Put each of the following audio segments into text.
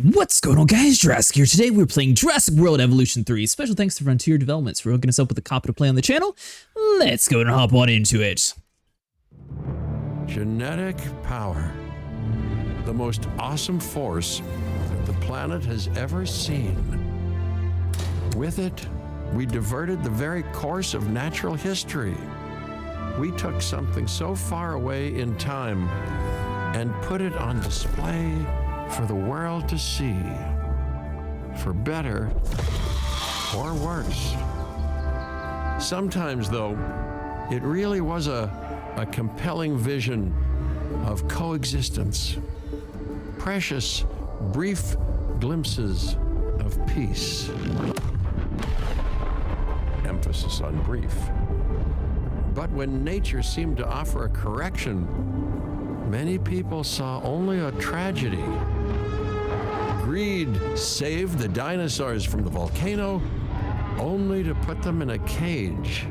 What's going on, guys? Jurassic here. Today we're playing Jurassic World Evolution 3. Special thanks to Frontier Developments for hooking us up with a copy to play on the channel. Let's go and hop on into it. Genetic power. The most awesome force that the planet has ever seen. With it, we diverted the very course of natural history. We took something so far away in time and put it on display for the world to see, for better or worse. Sometimes, though, it really was a compelling vision of coexistence, precious, brief glimpses of peace. Emphasis on brief. But when nature seemed to offer a correction, many people saw only a tragedy. Greed saved the dinosaurs from the volcano, only to put them in a cage.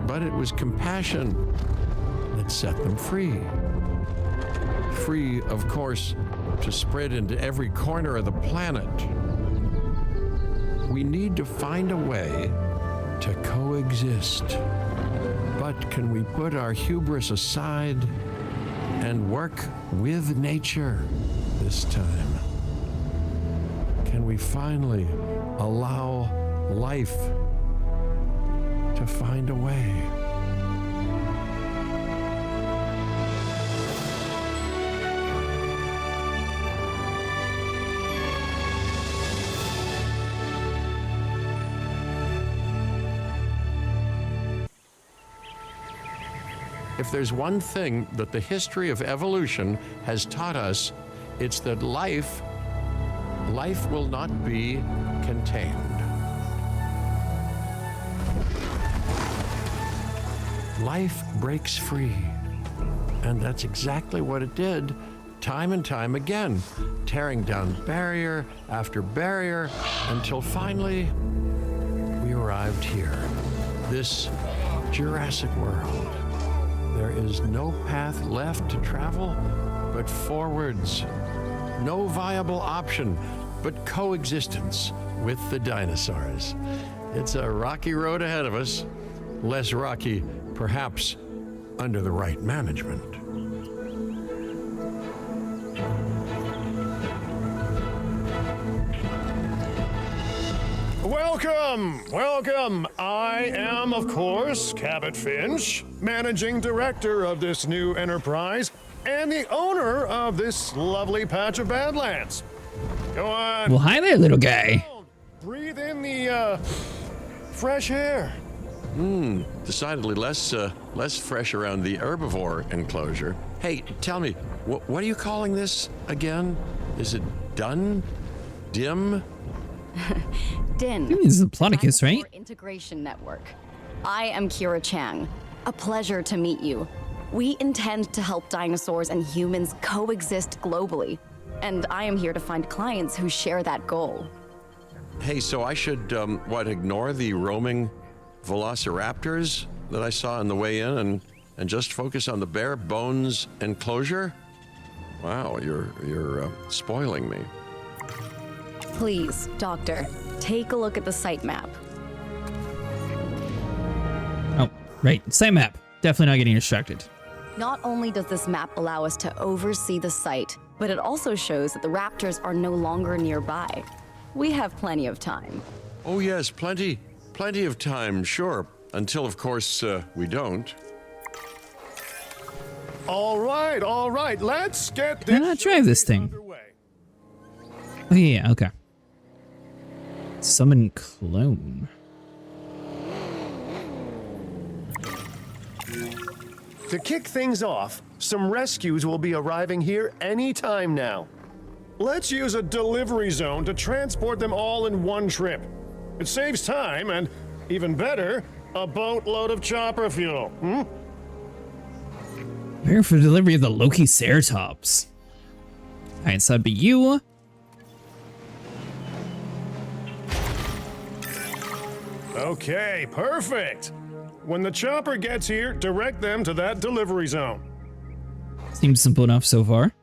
But it was compassion that set them free. Free, of course, to spread into every corner of the planet. We need to find a way to coexist. But can we put our hubris aside and work with nature this time? Can we finally allow life to find a way? If there's one thing that the history of evolution has taught us, it's that life will not be contained. Life breaks free. And that's exactly what it did, time and time again, tearing down barrier after barrier until finally we arrived here, this Jurassic World. There is no path left to travel but forwards. No viable option but coexistence with the dinosaurs. It's a rocky road ahead of us. Less rocky, perhaps, under the right management. Welcome. I am, of course, Cabot Finch, managing director of this new enterprise and the owner of this lovely patch of Badlands. Go on. Well, hi there, little guy. Breathe in the fresh air. Decidedly less fresh around the herbivore enclosure. Hey, tell me, what are you calling this again? Is it done? Dim? DIN. This is a Plonicus, right? Dinosaur Integration Network. I am Kira Chang. A pleasure to meet you. We intend to help dinosaurs and humans coexist globally, and I am here to find clients who share that goal. Hey, so I should, ignore the roaming velociraptors that I saw on the way in and just focus on the bare bones enclosure? Wow, you're spoiling me. Please, Doctor, take a look at the site map. Oh, right. Same map. Definitely not getting distracted. Not only does this map allow us to oversee the site, but it also shows that the raptors are no longer nearby. We have plenty of time. Oh yes, plenty of time, sure. Until, of course, we don't. All right. Let's get Why not drive this thing? underway. Oh, yeah, okay. Summon clone. To kick things off, some rescues will be arriving here any time now. Let's use a delivery zone to transport them all in one trip. It saves time and, even better, a boatload of chopper fuel. Prepare for delivery of the Loki Ceratops. Alright, so that'd be you. Okay, perfect. When the chopper gets here, direct them to that delivery zone. Seems simple enough so far.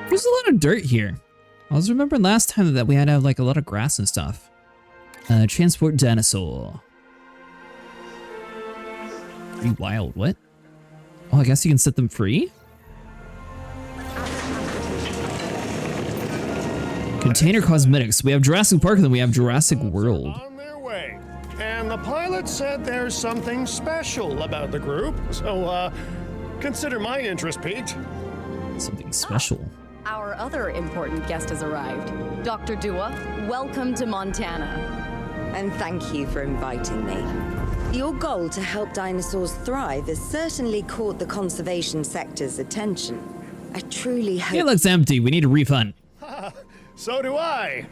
There's a lot of dirt here. I was remembering last time that we had to have like a lot of grass and stuff. Transport dinosaur. Pretty wild, what? Oh, I guess you can set them free? Container cosmetics. We have Jurassic Park and then we have Jurassic World. On their way. And the pilot said there's something special about the group, so consider my interest piqued. Something special. Our other important guest has arrived. Dr. Dua, welcome to Montana. And thank you for inviting me. Your goal to help dinosaurs thrive has certainly caught the conservation sector's attention. I truly hope... It looks empty. We need a refund. So do I.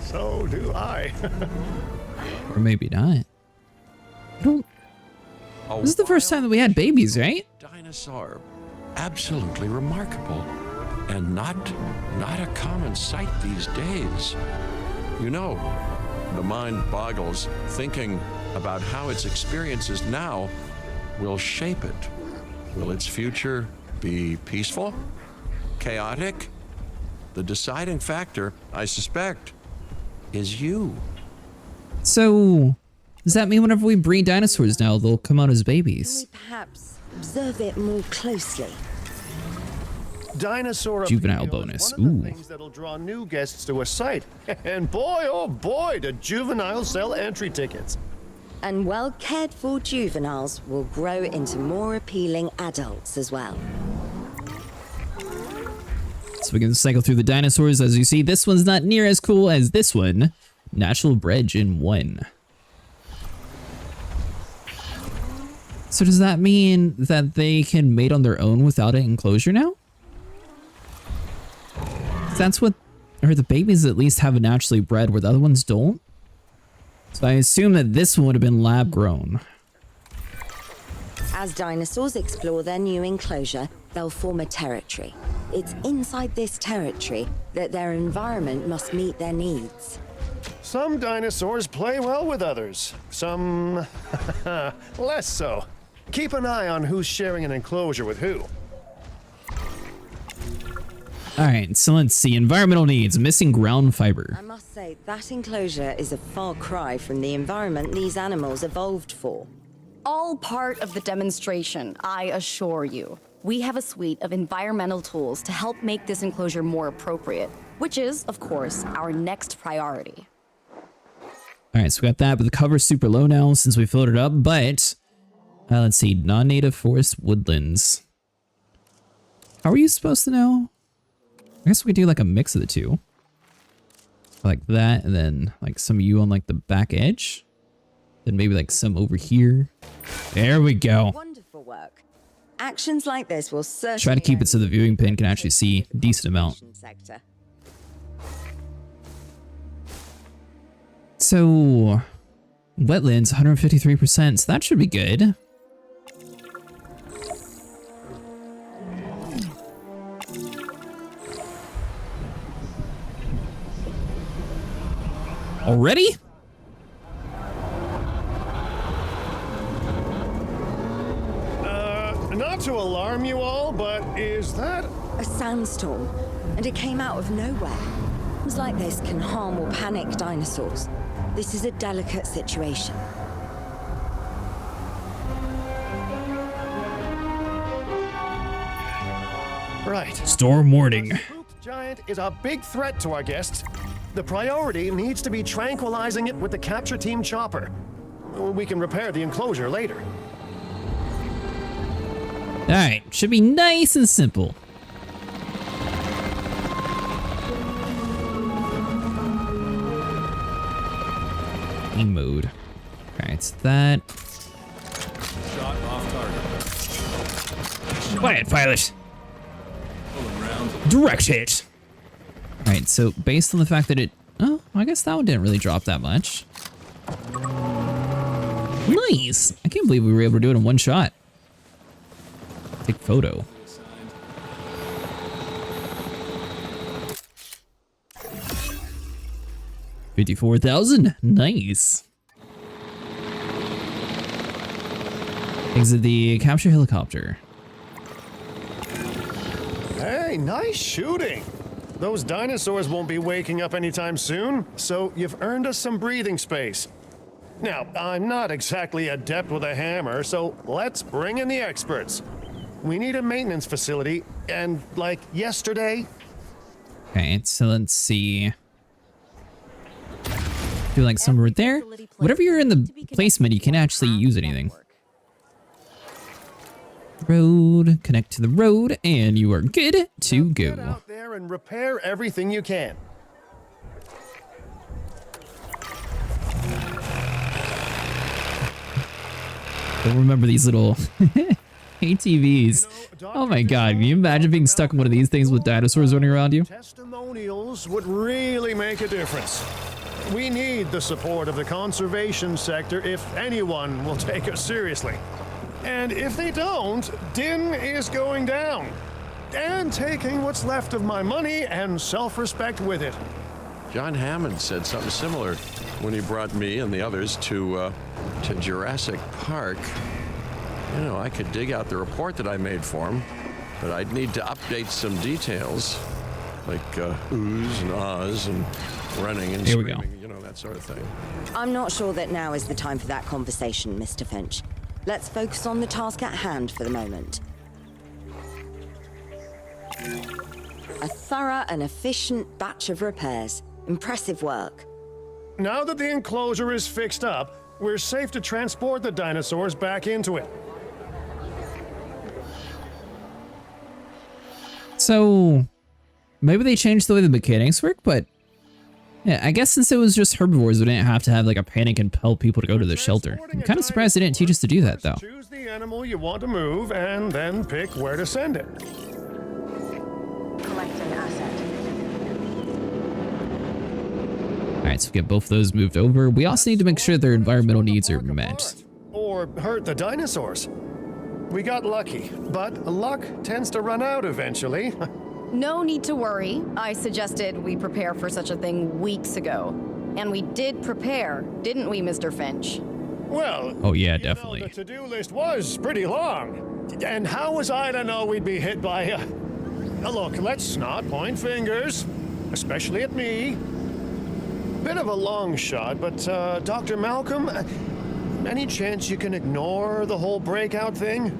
So do I. Or maybe not. I don't... This is the first time that we had babies, right? Dinosaur. Absolutely remarkable. And not a common sight these days. You know, the mind boggles thinking about how its experiences now will shape it. Will its future be peaceful? Chaotic? The deciding factor, I suspect, is you. So, does that mean whenever we breed dinosaurs now, they'll come out as Can we babies? perhaps observe it more closely? Dinosaur Juvenile appeal is bonus. one of the Ooh. things that'll draw new guests to a site. And boy, oh boy, do juveniles sell entry tickets. And well cared for juveniles will grow into more appealing adults as well. So we can cycle through the dinosaurs. As you see, this one's not near as cool as this one. Natural bred in 1. So does that mean that they can mate on their own without an enclosure now? That's what, or the babies at least have a naturally bred where the other ones don't. So I assume that this one would have been lab grown. As dinosaurs explore their new enclosure, they'll form a territory. It's inside this territory that their environment must meet their needs. Some dinosaurs play well with others. Some less so. Keep an eye on who's sharing an enclosure with who. All right, so let's see. Environmental needs, missing ground fiber. I must say, that enclosure is a far cry from the environment these animals evolved for. All part of the demonstration, I assure you. We have a suite of environmental tools to help make this enclosure more appropriate, which is, of course, our next priority. All right, so we got that, but the cover's super low now since we filled it up, but let's see, non-native forest woodlands. How are you supposed to know? I guess we could do like a mix of the two. Like that, and then like some of you on like the back edge. Then maybe like some over here. There we go. Wonderful work. Actions like this will certainly Try to keep it so the viewing pin can actually see a decent amount. sector. So, wetlands, 153%, so that should be good. Already? Not to alarm you all, but is that... A sandstorm, and it came out of nowhere. Things like this can harm or panic dinosaurs. This is a delicate situation. Right. Storm warning. The spooked giant is a big threat to our guests. The priority needs to be tranquilizing it with the capture team chopper. We can repair the enclosure later. All right, should be nice and simple. Game mode. All right, it's that. Shot off target. Quiet, pilot. Pulling rounds. Direct hit. All right, so based on the fact that it, oh, I guess that one didn't really drop that much. Nice. I can't believe we were able to do it in one shot. Take photo. 54,000. Nice. Exit the capture helicopter. Hey, Hey, nice shooting. Those dinosaurs won't be waking up anytime soon, so you've earned us some breathing space. Now, I'm not exactly adept with a hammer, so let's bring in the experts. We need a maintenance facility, and like yesterday. Okay, so let's see. Do like somewhere there. Whatever you're in the placement, you can actually use anything. Road, connect to the road, and you are good to Get go. out there and repair everything you can. Don't remember these little ATVs. Oh my god, can you imagine being stuck in one of these things with dinosaurs running around you? Testimonials would really make a difference. We need the support of the conservation sector if anyone will take us seriously. And if they don't, Din is going down. And taking what's left of my money and self-respect with it. John Hammond said something similar when he brought me and the others to Jurassic Park. You know, I could dig out the report that I made for him, but I'd need to update some details, like oohs and ahs and running and Here we screaming, go. you know, that sort of thing. I'm not sure that now is the time for that conversation, Mr. Finch. Let's focus on the task at hand for the moment. A thorough and efficient batch of repairs. Impressive work. Now that the enclosure is fixed up, we're safe to transport the dinosaurs back into it. So, maybe they changed the way the mechanics work, but yeah, I guess since it was just herbivores, we didn't have to have like a panic and compel people to go to the shelter. I'm kind of surprised they didn't teach us to do that, though. Choose the animal you want to move and then pick where to send it. Collect an asset. Alright, so we get both of those moved over. We also need to make sure their environmental needs are met. Or hurt the dinosaurs. We got lucky, but luck tends to run out eventually. No need to worry. I suggested we prepare for such a thing weeks ago. And we did prepare, didn't we, Mr. Finch? Well, Oh yeah, you know, definitely. the to-do list was pretty long. And how was I to know we'd be hit by a... Look, let's not point fingers, especially at me. Bit of a long shot, but Dr. Malcolm, any chance you can ignore the whole breakout thing?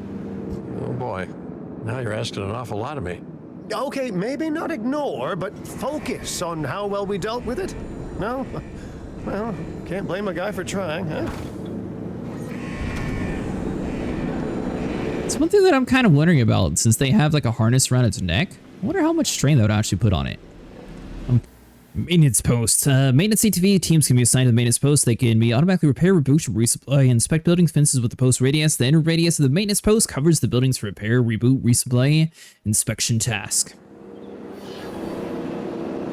Oh boy, now you're asking an awful lot of me. Okay, maybe not ignore, but focus on how well we dealt with it? No? Well, can't blame a guy for trying, huh? It's one thing that I'm kind of wondering about, since they have like a harness around its neck. I wonder how much strain that would actually put on it. Maintenance post. Maintenance ATV teams can be assigned to the maintenance post. They can be automatically repair, reboot, resupply, and inspect buildings, fences with the post radius. The inner radius of the maintenance post covers the buildings for repair, reboot, resupply, inspection task.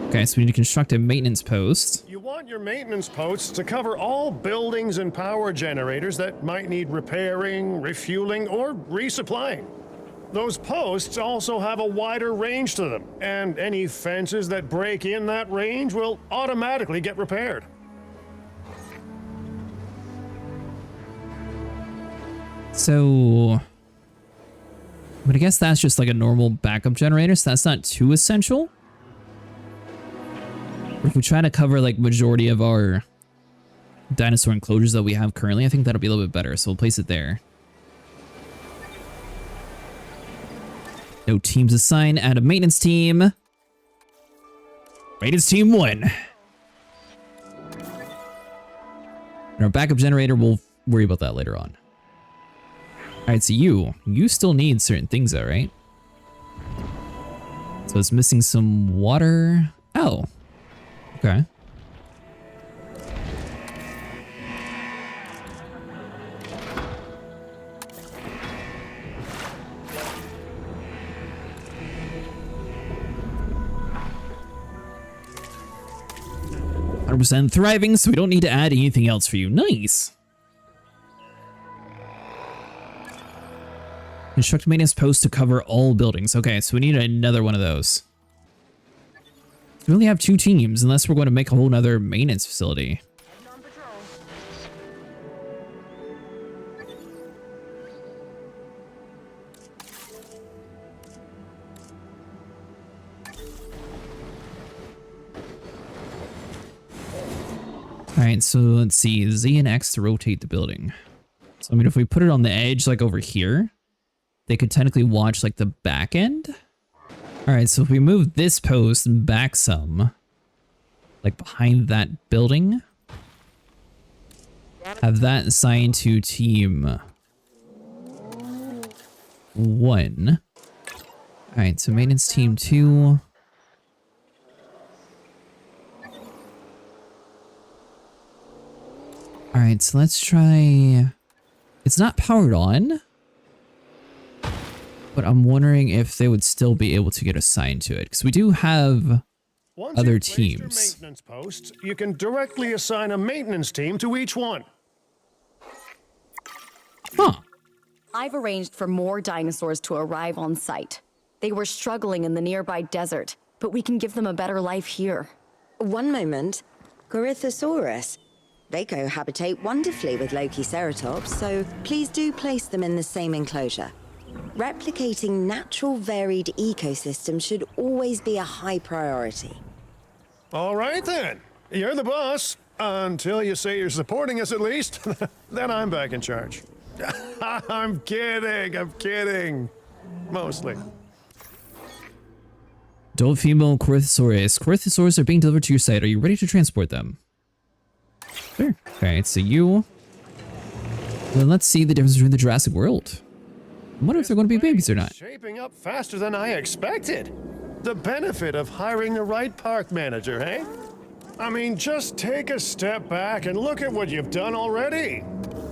Okay, so we need to construct a maintenance post. You want your maintenance posts to cover all buildings and power generators that might need repairing, refueling, or resupplying. Those posts also have a wider range to them, and any fences that break in that range will automatically get repaired. So, but I guess that's just like a normal backup generator, so that's not too essential. If we try to cover like majority of our dinosaur enclosures that we have currently, I think that'll be a little bit better, so we'll place it there. No teams assigned. Add a maintenance team. Maintenance team 1. And our backup generator, we'll worry about that later on. Alright, so you still need certain things though, right? So it's missing some water. Oh. Okay. 100% thriving, so we don't need to add anything else for you. Nice. Construct maintenance post to cover all buildings. Okay, so we need another one of those. We only have 2 teams, unless we're going to make a whole nother maintenance facility. All right, so let's see, Z and X to rotate the building. So, I mean, if we put it on the edge, like over here, they could technically watch like the back end. All right, so if we move this post back some, like behind that building, have that assigned to team 1. All right, so maintenance team 2. All right, so let's try. It's not powered on, but I'm wondering if they would still be able to get assigned to it, because we do have Once other you've placed your teams. maintenance posts, you can directly assign a maintenance team to each one. Huh. I've arranged for more dinosaurs to arrive on site. They were struggling in the nearby desert, but we can give them a better life here. One moment. Corythosaurus. They cohabitate wonderfully with Lokiceratops, so please do place them in the same enclosure. Replicating natural varied ecosystems should always be a high priority. All right then. You're the boss. Until you say you're supporting us at least. Then I'm back in charge. I'm kidding. Mostly. Adult female Corythosaurus. Corythosaurus are being delivered to your site. Are you ready to transport them? Sure. Okay, so you. Then let's see the difference between the Jurassic World. I wonder if they're going to be babies or not. Shaping up faster than I expected. The benefit of hiring the right park manager, hey? I mean, just take a step back and look at what you've done already.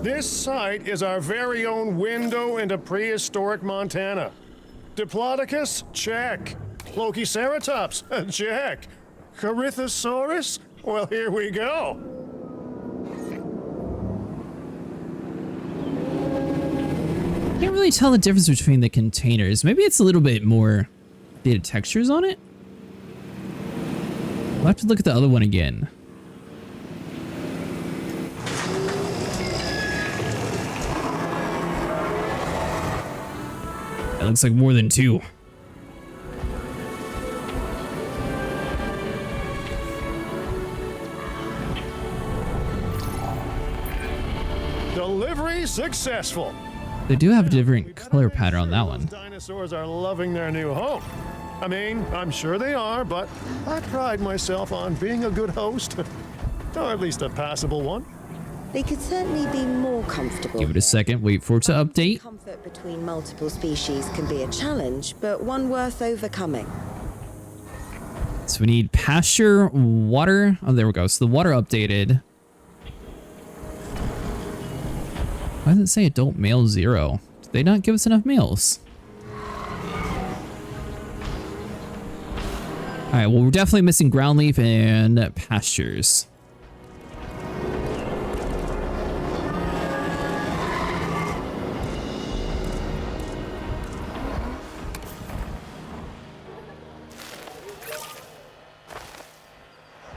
This site is our very own window into prehistoric Montana. Diplodocus? Check. Lokiceratops? Check. Corythosaurus? Well, here we go. Can't really tell the difference between the containers. Maybe it's a little bit more data textures on it. We'll have to look at the other one again. That looks like more than 2. Delivery successful. They do have a different color pattern on that Those one. dinosaurs are loving their new home. I mean, I'm sure they are, but I pride myself on being a good host. Or at least a passable one. They could certainly be more comfortable. Give it a second, wait for it to update. Comfort between multiple species can be a challenge, but one worth overcoming. So we need pasture, water. Oh, there we go. So the water updated. Why does it say adult male 0? Did they not give us enough males? All right, well, we're definitely missing ground leaf and pastures.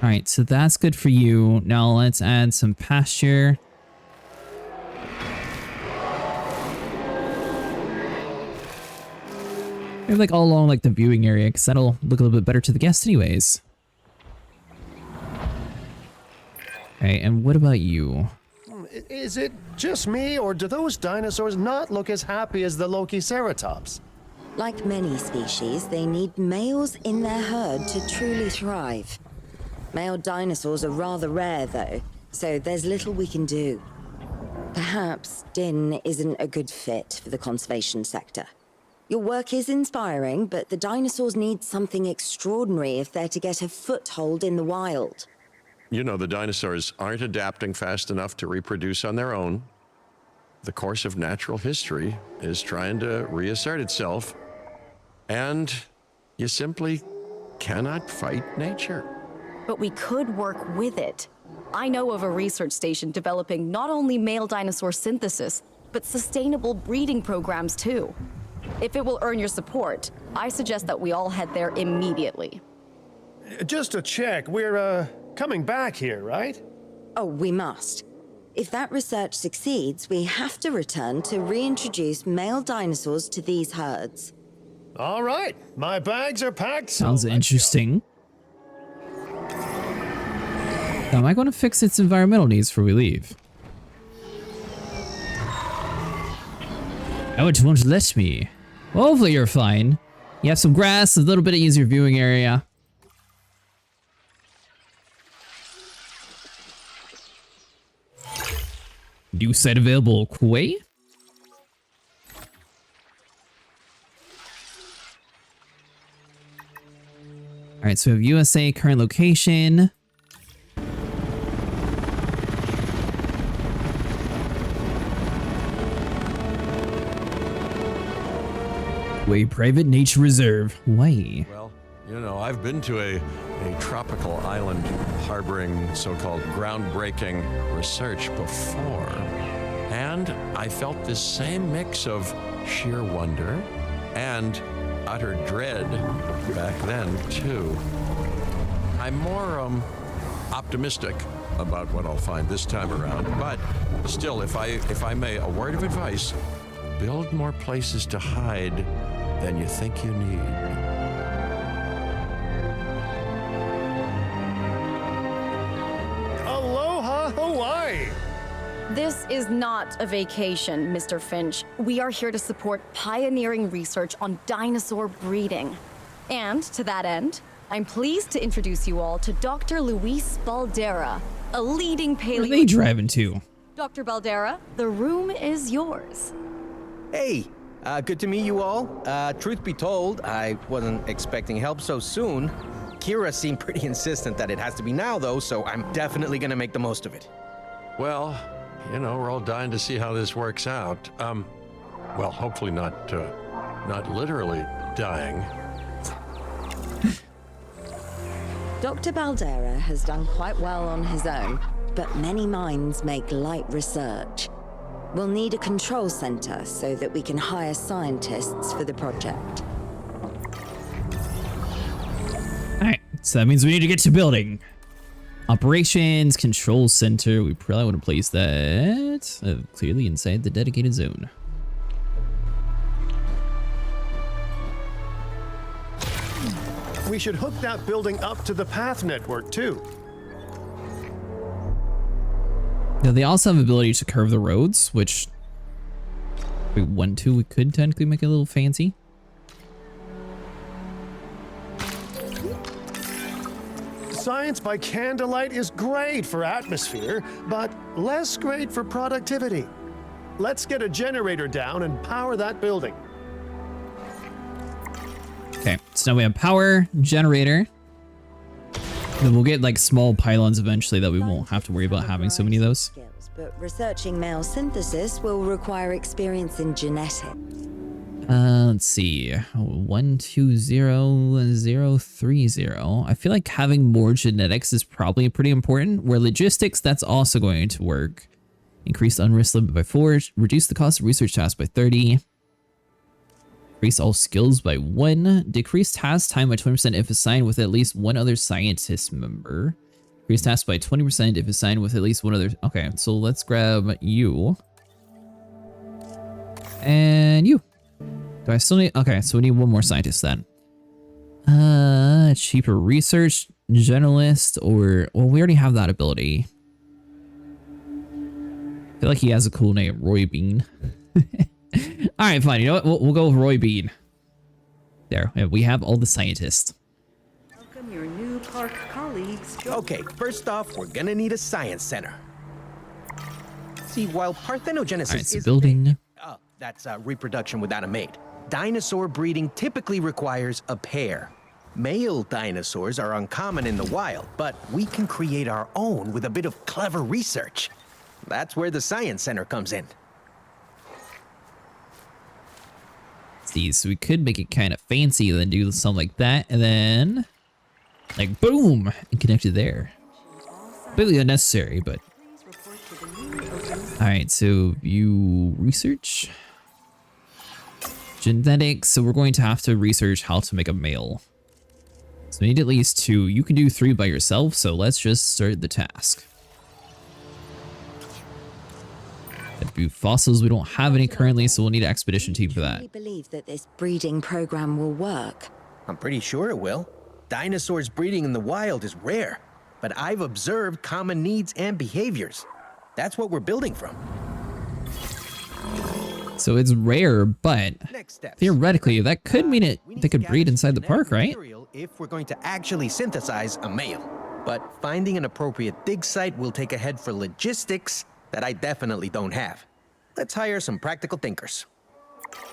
All right, so that's good for you. Now let's add some pasture. Maybe like all along like the viewing area, because that'll look a little bit better to the guests anyways. Okay, and what about you? Is it just me, or do those dinosaurs not look as happy as the Lokiceratops? Like many species, they need males in their herd to truly thrive. Male dinosaurs are rather rare, though, so there's little we can do. Perhaps Din isn't a good fit for the conservation sector. Your work is inspiring, but the dinosaurs need something extraordinary if they're to get a foothold in the wild. You know, the dinosaurs aren't adapting fast enough to reproduce on their own. The course of natural history is trying to reassert itself, and you simply cannot fight nature. But we could work with it. I know of a research station developing not only male dinosaur synthesis, but sustainable breeding programs too. If it will earn your support, I suggest that we all head there immediately. Just to check, we're, coming back here, right? Oh, we must. If that research succeeds, we have to return to reintroduce male dinosaurs to these herds. All right, my bags are packed. so Sounds let's go. interesting. Now, am I going to fix its environmental needs before we leave? Oh, it won't let me. Well, hopefully you're fine. You have some grass, a little bit of easier viewing area. New site available, Quay? Alright, so we have USA, current location. Quay Private Nature Reserve. Why? Well, you know, I've been to a tropical island harboring so-called groundbreaking research before, and I felt this same mix of sheer wonder and utter dread back then, too. I'm more optimistic about what I'll find this time around, but still, if I may, a word of advice: build more places to hide than you think you need. Aloha Hawaii! This is not a vacation, Mr. Finch. We are here to support pioneering research on dinosaur breeding. And to that end, I'm pleased to introduce you all to Dr. Luis Baldera, a leading Where are they paleo... driving to? Dr. Baldera, the room is yours. Hey, good to meet you all. Truth be told, I wasn't expecting help so soon. Kira seemed pretty insistent that it has to be now, though, so I'm definitely gonna make the most of it. Well, you know, we're all dying to see how this works out. Well, hopefully not literally dying. Dr. Baldera has done quite well on his own, but many minds make light research. We'll need a control center so that we can hire scientists for the project. Alright, so that means we need to get to building. Operations, control center. We probably want to place that clearly inside the dedicated zone. We should hook that building up to the path network, too. Now, they also have the ability to curve the roads, which if we want to, we could technically make it a little fancy. Science by candlelight is great for atmosphere, but less great for productivity. Let's get a generator down and power that building. Okay, so now we have power, generator. Then we'll get like small pylons eventually that we won't have to worry about having so many of those. Skills, but researching male synthesis will require experience in genetics. Let's see. 120030. I feel like having more genetics is probably pretty important. Where logistics, that's also going to work. Increase unrisk limit by 4. Reduce the cost of research tasks by 30. Increase all skills by 1. Decrease task time by 20% if assigned with at least one other scientist member. Increase task by 20% if assigned with at least one other. Okay, so let's grab you. And you. Do I still need? Okay, so we need one more scientist then. Cheaper research, generalist, or well, we already have that ability. I feel like he has a cool name, Roy Bean. All right, fine. You know what? We'll go with Roy Bean. There, we have all the scientists. Welcome your new park colleagues. Okay, first off, we're gonna need a science center. See, while parthenogenesis All right, so is building. that's reproduction without a mate. Dinosaur breeding typically requires a pair. Male dinosaurs are uncommon in the wild, but we can create our own with a bit of clever research. That's where the science center comes in. See, so we could make it kind of fancy, then do something like that, and then like boom, and connect it there. Completely unnecessary, but all right. So view research, genetics. So we're going to have to research how to make a male. So we need at least 2. You can do 3 by yourself. So let's just start the task. View fossils. We don't have any currently, so we'll need an expedition team for that. I believe that this breeding program will work. I'm pretty sure it will. Dinosaurs breeding in the wild is rare. but I've observed common needs and behaviors. That's what we're building from. So it's rare, but Next steps. theoretically, that could mean We need they to could breed gather inside the genetic park, right? material if we're going to actually synthesize a male. But finding an appropriate dig site will take a head for logistics that I definitely don't have. Let's hire some practical thinkers.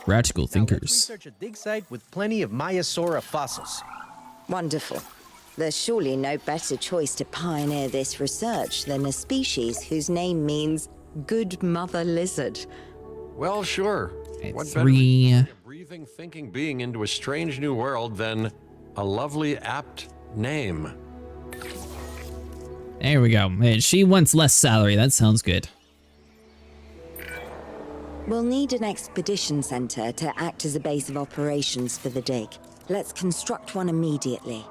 Practical Now, let's thinkers. research a dig site with plenty of Maiasaura fossils. Wonderful. There's surely no better choice to pioneer this research than a species whose name means good mother lizard. Well, sure. Okay, What better way to 3. bring a breathing, thinking being into a strange new world than a lovely, apt name? There we go. And she wants less salary. That sounds good. We'll need an expedition center to act as a base of operations for the dig. Let's construct one immediately.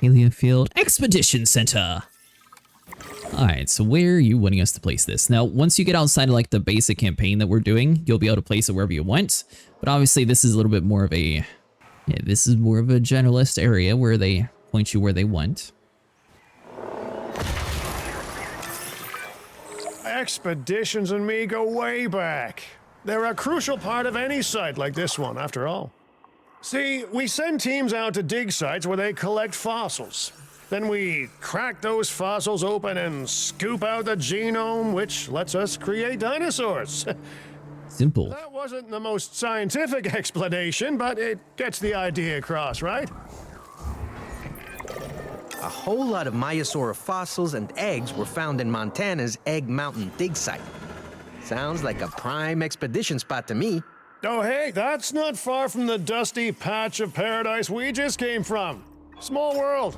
Alien Field Expedition Center. Alright, so where are you wanting us to place this? Now, once you get outside of like the basic campaign that we're doing, you'll be able to place it wherever you want. But obviously this is a little bit more of a... Yeah, this is more of a generalist area where they point you where they want. Expeditions and me go way back. They're a crucial part of any site like this one, after all. See, we send teams out to dig sites where they collect fossils. Then we crack those fossils open and scoop out the genome, which lets us create dinosaurs. Simple. That wasn't the most scientific explanation, but it gets the idea across, right? A whole lot of Maiasaura fossils and eggs were found in Montana's Egg Mountain dig site. Sounds like a prime expedition spot to me. Oh, hey, that's not far from the dusty patch of paradise we just came from. Small world.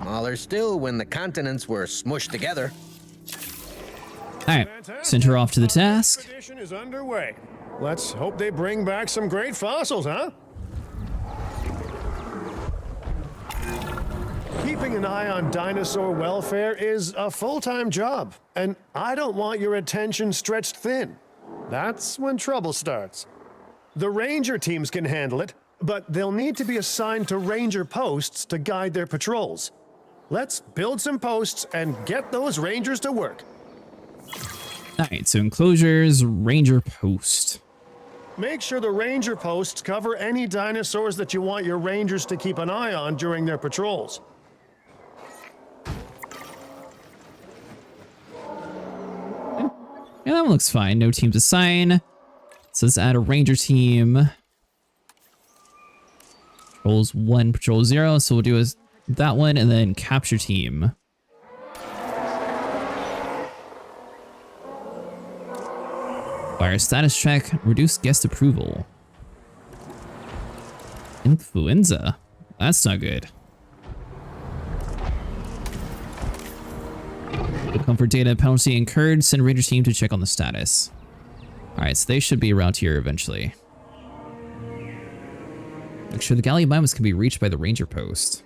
Smaller still when the continents were smushed together. Alright, send her off to the task. Expedition is underway. Let's hope they bring back some great fossils, huh? Keeping an eye on dinosaur welfare is a full-time job, and I don't want your attention stretched thin. That's when trouble starts. The ranger teams can handle it, but they'll need to be assigned to ranger posts to guide their patrols. Let's build some posts and get those rangers to work. Alright, so enclosures, ranger post. Make sure the ranger posts cover any dinosaurs that you want your rangers to keep an eye on during their patrols. Yeah, that one looks fine. No team to assign. So let's add a ranger team. Patrols 1, patrol 0. So we'll do that one and then capture team. Fire status check. Reduce guest approval. Influenza. That's not good. Comfort data penalty incurred. Send ranger team to check on the status. Alright, so they should be around here eventually. Make sure the Gallimimus can be reached by the ranger post.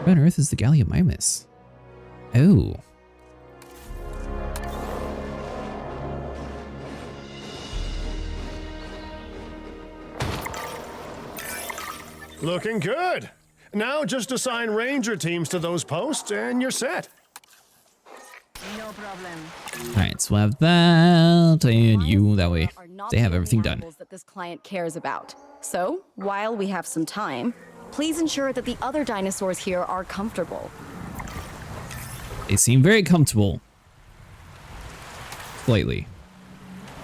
Where on earth is the Gallimimus? Oh. Looking good. Now just assign ranger teams to those posts and you're set. No problem. Alright, so we'll have that and you. That way Are not they have the only everything done. animals that this client cares about. So, while we have some time, please ensure that the other dinosaurs here are comfortable. They seem very comfortable. Slightly.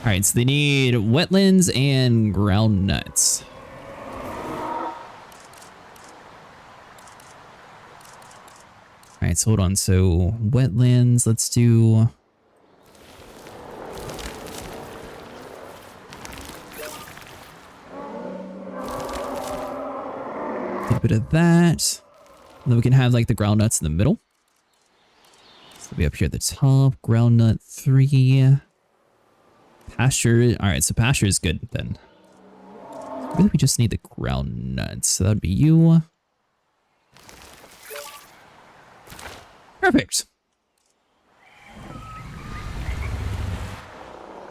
Alright, so they need wetlands and ground nuts. Alright, so hold on. So wetlands, let's do... a bit of that. And then we can have like the ground nuts in the middle. So it'll be up here at the top. Ground nut 3. Pasture. Alright, so pasture is good then. Really, we just need the ground nuts. So that would be you. Perfect.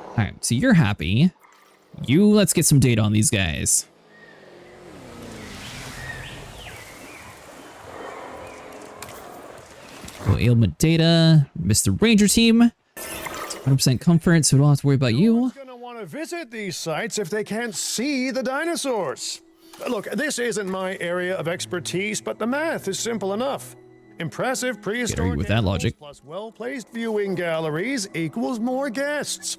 Alright, so you're happy. Let's get some data on these guys. No ailment data. Mr. Ranger team. 100% comfort, so we don't have to worry about No you. one's gonna want to visit these sites if they can't see the dinosaurs. Look, this isn't my area of expertise, but the math is simple enough. Impressive prehistoric with that animals logic. plus well-placed viewing galleries equals more guests.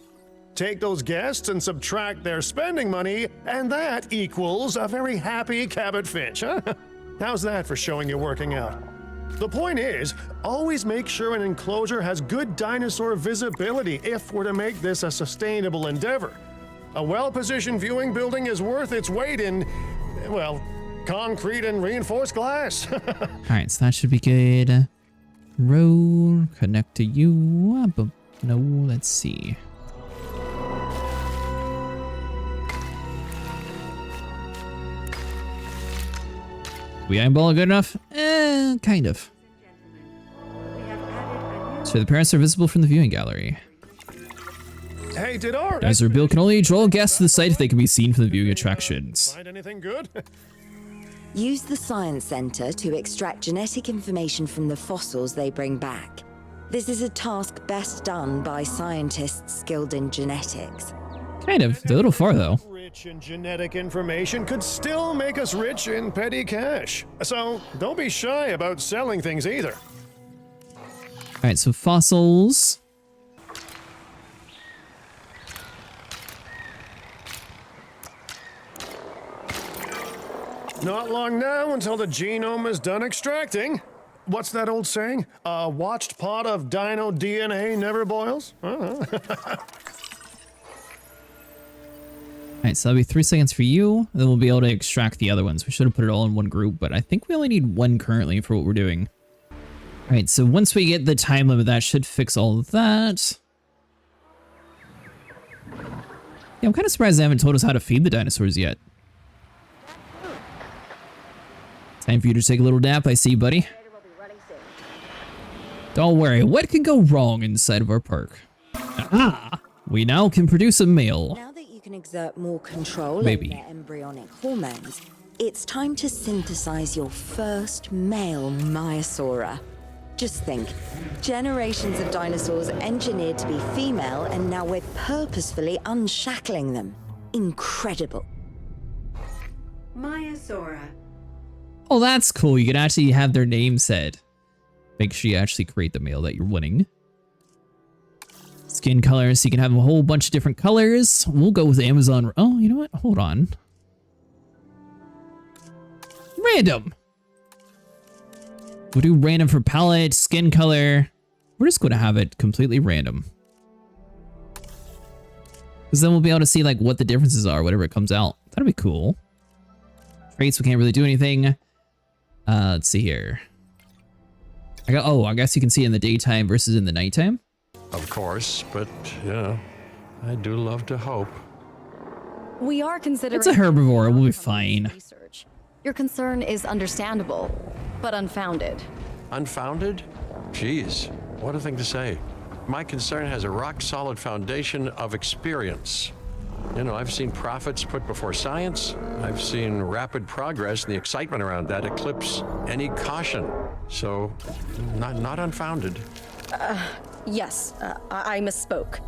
Take those guests and subtract their spending money, and that equals a very happy Cabot Finch, huh? How's that for showing you're working out? The point is, always make sure an enclosure has good dinosaur visibility if we're to make this a sustainable endeavor. A well-positioned viewing building is worth its weight in, well, concrete and reinforced glass. Alright, so that should be good. Road, connect to you. But no, let's see. We eyeball good enough? Kind of. So the parents are visible from the viewing gallery. Hey, did our Dinosaur Bill can only draw guests to the site if they can be seen from the viewing attractions. find anything good? Use the Science Center to extract genetic information from the fossils they bring back. This is a task best done by scientists skilled in genetics. Kind of. They're a little far though. Rich in genetic information could still make us rich in petty cash. So don't be shy about selling things either. Alright, so fossils. Not long now until the genome is done extracting. What's that old saying? A watched pot of dino DNA never boils? Alright, so that'll be 3 seconds for you. Then we'll be able to extract the other ones. We should have put it all in one group, but I think we only need one currently for what we're doing. Alright, so once we get the time limit, that should fix all of that. Yeah, I'm kind of surprised they haven't told us how to feed the dinosaurs yet. Time for you to take a little nap, I see, buddy. Don't worry, what could go wrong inside of our park? Ah, we now can produce a male. Now that you can exert more control Maybe. over their embryonic hormones, it's time to synthesize your first male Maiasaura. Just think, generations of dinosaurs engineered to be female, and now we're purposefully unshackling them. Incredible. Maiasaura. Oh, that's cool. You can actually have their name said. Make sure you actually create the male that you're winning. Skin colors, so you can have a whole bunch of different colors. We'll go with Amazon. Oh, you know what? Hold on. Random. We'll do random for palette, skin color. We're just going to have it completely random. Because then we'll be able to see like what the differences are, whatever it comes out. That'd be cool. Traits, we can't really do anything. Let's see here. I guess you can see in the daytime versus in the nighttime. Of course, but, I do love to hope. We are considering... It's a herbivore, we'll be fine. Research. Your concern is understandable, but unfounded. Unfounded? Geez, what a thing to say. My concern has a rock-solid foundation of experience. I've seen profits put before science. I've seen rapid progress, and the excitement around that eclipse any caution. So, not unfounded. Yes, I misspoke.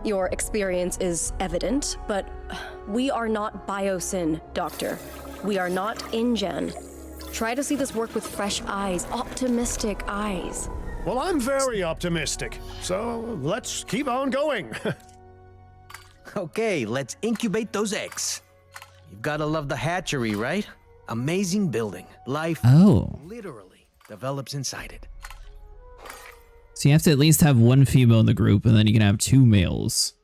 Your experience is evident, but we are not Biosyn, Doctor. We are not InGen. Try to see this work with fresh eyes, optimistic eyes. Well, I'm very optimistic, so let's keep on going. Okay, let's incubate those eggs. You've gotta love the hatchery, right? Amazing building. Life literally develops inside it. So you have to at least have one female in the group, and then you can have 2 males.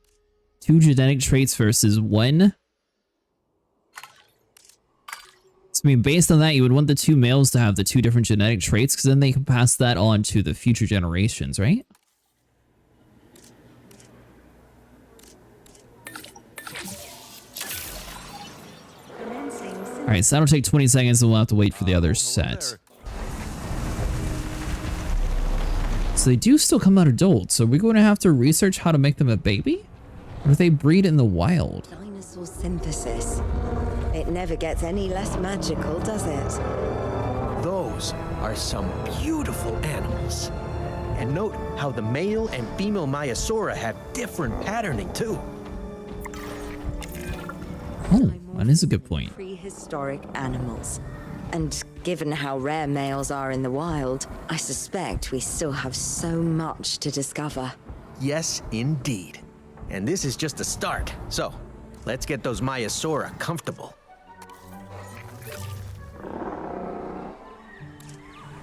2 genetic traits versus 1. So, I mean, based on that, you would want the 2 males to have the 2 different genetic traits, because then they can pass that on to the future generations, right? Alright, so that'll take 20 seconds, and we'll have to wait for the other set. So they do still come out adults, so are we going to have to research how to make them a baby? Or do they breed in the wild? Dinosaur synthesis. It never gets any less magical, does it? Those are some beautiful animals. And note how the male and female Maiasaura have different patterning too. Oh, that is a good point. Prehistoric animals. And given how rare males are in the wild, I suspect we still have so much to discover. Yes, indeed. And this is just the start. So, let's get those Maiasaura comfortable.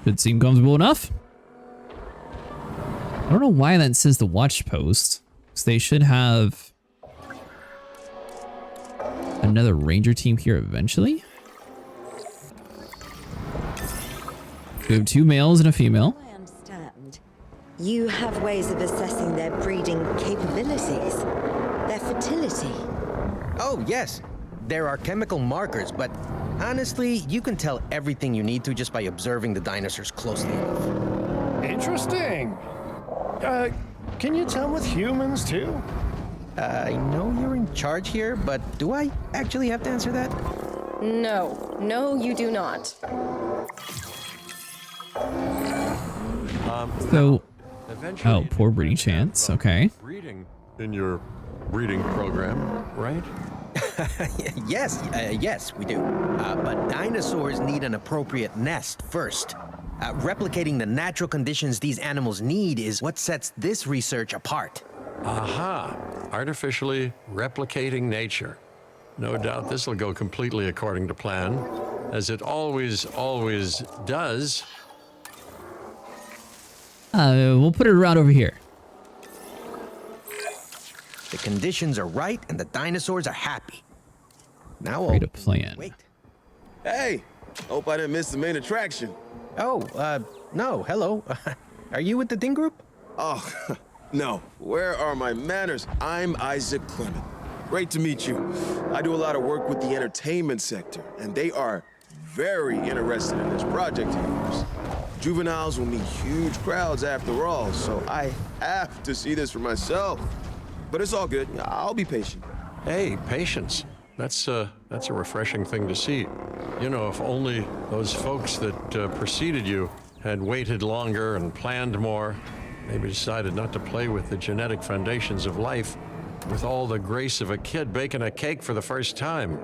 Should seem comfortable enough. I don't know why that says the watch post, because they should have another ranger team here eventually. We have 2 males and a female. I understand. You have ways of assessing their breeding capabilities, their fertility. Oh, yes. There are chemical markers, but honestly, you can tell everything you need to just by observing the dinosaurs closely enough. Interesting. Can you tell with humans too? I know you're in charge here, but do I actually have to answer that? No, you do not. So, Eventually, oh, poor breeding chance. Okay. breeding in your breeding program, right? Yes, we do. But dinosaurs need an appropriate nest first. Replicating the natural conditions these animals need is what sets this research apart. Aha! Artificially replicating nature. No doubt this will go completely according to plan, as it always does. We'll put it around over here. The conditions are right and the dinosaurs are happy. Now Create a plan. Wait. Hey, hope I didn't miss the main attraction. Oh, no, hello. Are you with the Ding Group? Oh, no. Where are my manners? I'm Isaac Clement. Great to meet you. I do a lot of work with the entertainment sector, and they are very interested in this project of yours. Juveniles will meet huge crowds after all, so I have to see this for myself. But it's all good. I'll be patient. Hey, patience. That's a refreshing thing to see. You know, if only those folks that preceded you had waited longer and planned more, maybe decided not to play with the genetic foundations of life with all the grace of a kid baking a cake for the first time.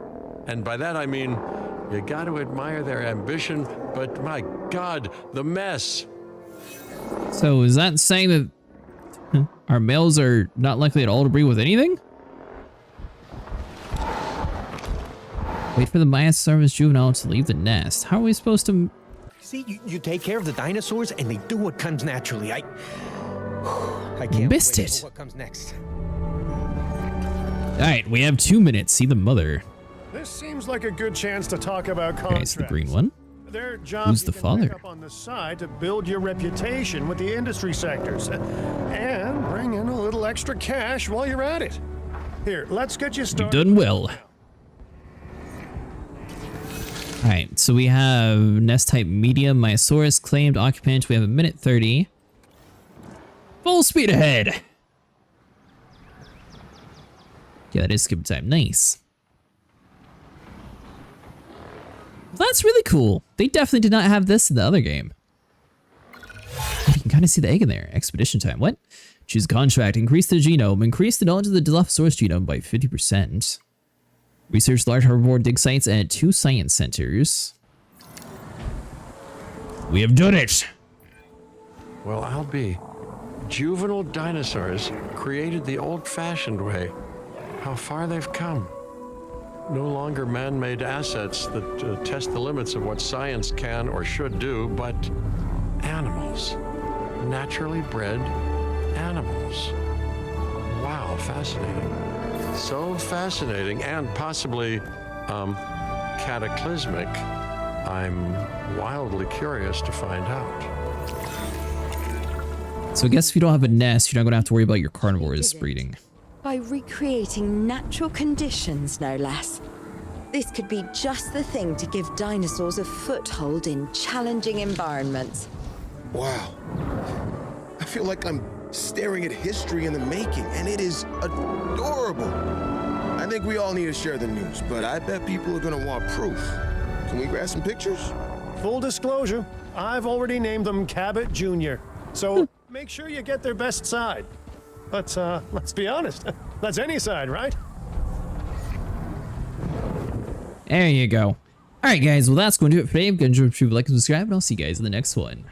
And by that I mean, you got to admire their ambition, but my God, the mess. So is that saying that our males are not likely at all to breed with anything? Wait for the Maiasaurus juvenile to leave the nest. How are we supposed to... See, you take care of the dinosaurs and they do what comes naturally. I can't Missed wait it. for what comes next. Alright, we have 2 minutes. See the mother. This seems like a good chance to talk about contracts. Okay, it's the green one. They're jobs Who's you the can father? pick up on the side to build your reputation with the industry sectors and bring in a little extra cash while you're at it. Here, let's get you You've started. done well. Alright, so we have nest type medium, Maiasaurus, claimed occupant. We have 1:30. Full speed ahead! Yeah, that is skip time. Nice. That's really cool. They definitely did not have this in the other game. You can kind of see the egg in there. Expedition time. What? Choose contract. Increase the genome. Increase the knowledge of the Dilophosaurus genome by 50%. Research large herbivore dig sites at 2 science centers. We have done it! Well, I'll be. Juvenile dinosaurs created the old-fashioned way. How far they've come. No longer man-made assets that test the limits of what science can or should do, but animals. Naturally bred animals. Wow, fascinating. So fascinating and possibly cataclysmic. I'm wildly curious to find out. So I guess if you don't have a nest, you're not going to have to worry about your carnivores breeding. By recreating natural conditions, no less. This could be just the thing to give dinosaurs a foothold in challenging environments. Wow. I feel like I'm staring at history in the making, and it is adorable. I think we all need to share the news, but I bet people are gonna want proof. Can we grab some pictures? Full disclosure, I've already named them Cabot Jr. So Make sure you get their best side. But, let's be honest. That's any side, right? There you go. Alright guys, well that's going to do it for today. If you enjoyed, like and subscribe, and I'll see you guys in the next one.